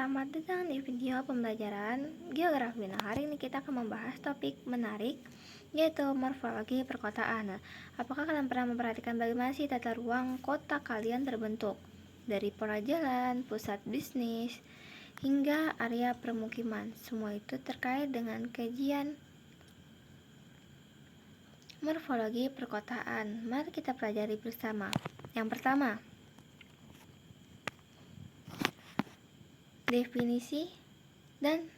selamat datang di video pembelajaran geografi. Nah, hari ini kita akan membahas topik menarik, yaitu morfologi perkotaan. Nah, apakah kalian pernah memperhatikan bagaimana sih tata ruang kota kalian terbentuk? Dari pola jalan, pusat bisnis, hingga area permukiman. Semua itu terkait dengan kajian morfologi perkotaan. Mari kita pelajari bersama. Yang pertama, definisi dan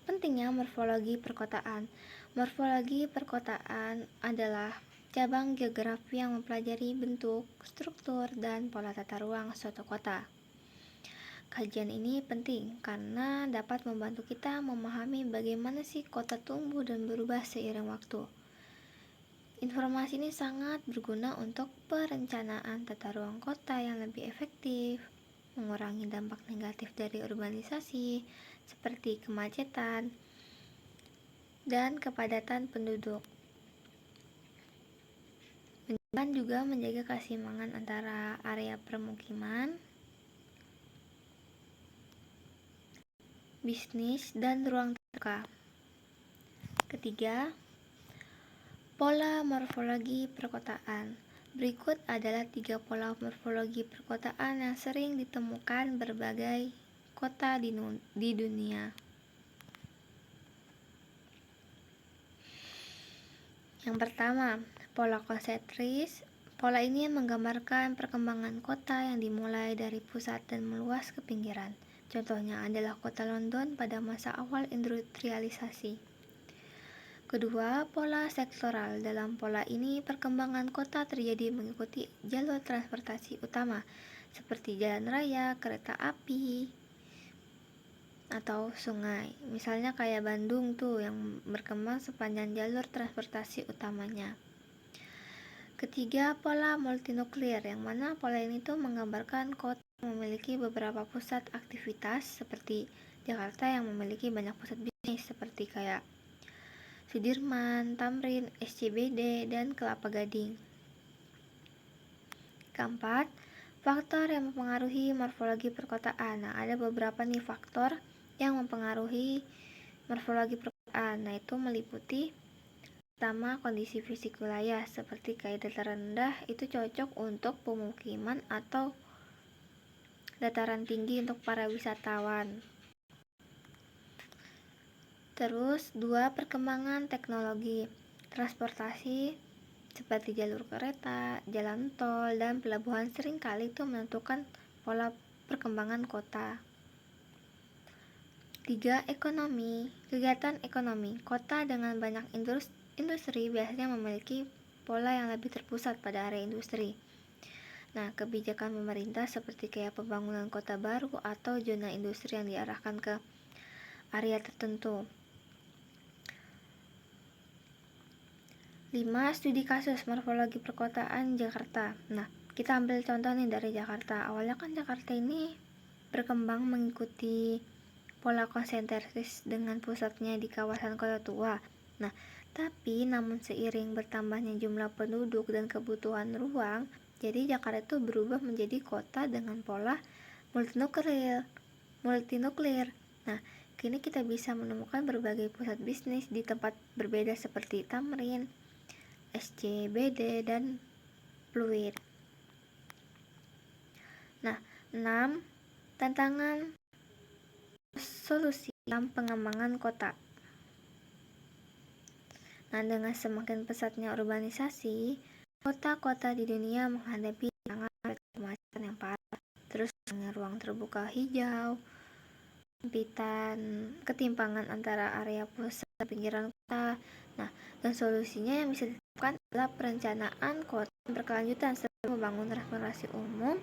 pentingnya morfologi perkotaan. Morfologi perkotaan adalah cabang geografi yang mempelajari bentuk, struktur, dan pola tata ruang suatu kota. Kajian ini penting karena dapat membantu kita memahami bagaimana sih kota tumbuh dan berubah seiring waktu. Informasi ini sangat berguna untuk perencanaan tata ruang kota yang lebih efektif, mengurangi dampak negatif dari urbanisasi seperti kemacetan dan kepadatan penduduk, dan juga menjaga keseimbangan antara area permukiman, bisnis, dan ruang terbuka. Ketiga, pola morfologi perkotaan. Berikut adalah 3 pola morfologi perkotaan yang sering ditemukan berbagai kota di dunia. Yang pertama, pola konsentris. Pola ini menggambarkan perkembangan kota yang dimulai dari pusat dan meluas ke pinggiran. Contohnya adalah kota London pada masa awal industrialisasi. Kedua, pola sektoral. Dalam pola ini, perkembangan kota terjadi mengikuti jalur transportasi utama, seperti jalan raya, kereta api, atau sungai. Misalnya kayak Bandung tuh, yang berkembang sepanjang jalur transportasi utamanya. Ketiga, pola multinuklir, yang mana pola ini tuh menggambarkan kota yang memiliki beberapa pusat aktivitas, seperti Jakarta yang memiliki banyak pusat bisnis, seperti kayak Sudirman, Tamrin, SCBD, dan Kelapa Gading. Keempat, faktor yang mempengaruhi morfologi perkotaan. Nah, ada beberapa nih faktor yang mempengaruhi morfologi perkotaan. Nah, itu meliputi pertama, kondisi fisik wilayah, seperti kayak dataran rendah itu cocok untuk pemukiman atau dataran tinggi untuk para wisatawan. Terus, 2, perkembangan teknologi transportasi seperti jalur kereta, jalan tol, dan pelabuhan seringkali itu menentukan pola perkembangan kota. 3, ekonomi. Kegiatan ekonomi. Kota dengan banyak industri biasanya memiliki pola yang lebih terpusat pada area industri. Nah, kebijakan pemerintah seperti kayak pembangunan kota baru atau zona industri yang diarahkan ke area tertentu. 5, studi kasus morfologi perkotaan Jakarta. Nah, kita ambil contoh nih dari Jakarta. Awalnya kan Jakarta ini berkembang mengikuti pola konsentris dengan pusatnya di kawasan kota tua. Nah, tapi namun seiring bertambahnya jumlah penduduk dan kebutuhan ruang, jadi Jakarta itu berubah menjadi kota dengan pola multinuklir. Nah, kini kita bisa menemukan berbagai pusat bisnis di tempat berbeda seperti Tamrin, SCBD, dan Pluit. Nah, 6, tantangan solusi dalam pengembangan kota. Nah, dengan semakin pesatnya urbanisasi, kota-kota di dunia menghadapi tantangan kemacetan yang parah, terus ruang terbuka hijau, ketimpangan antara area pusat dan pinggiran kota. Nah, dan solusinya yang bisa diterapkan adalah perencanaan kota berkelanjutan serta membangun transportasi umum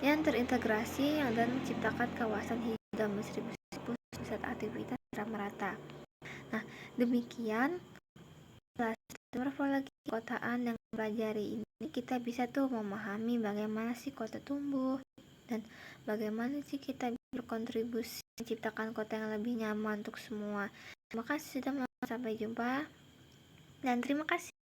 yang terintegrasi dan menciptakan kawasan hijau dan distribusi pusat aktivitas secara merata. Nah, demikian morfologi perkotaan yang mempelajari ini, kita bisa tuh memahami bagaimana sih kota tumbuh dan bagaimana sih kita berkontribusi menciptakan kota yang lebih nyaman untuk semua. Terima kasih sudah menonton, sampai jumpa dan terima kasih.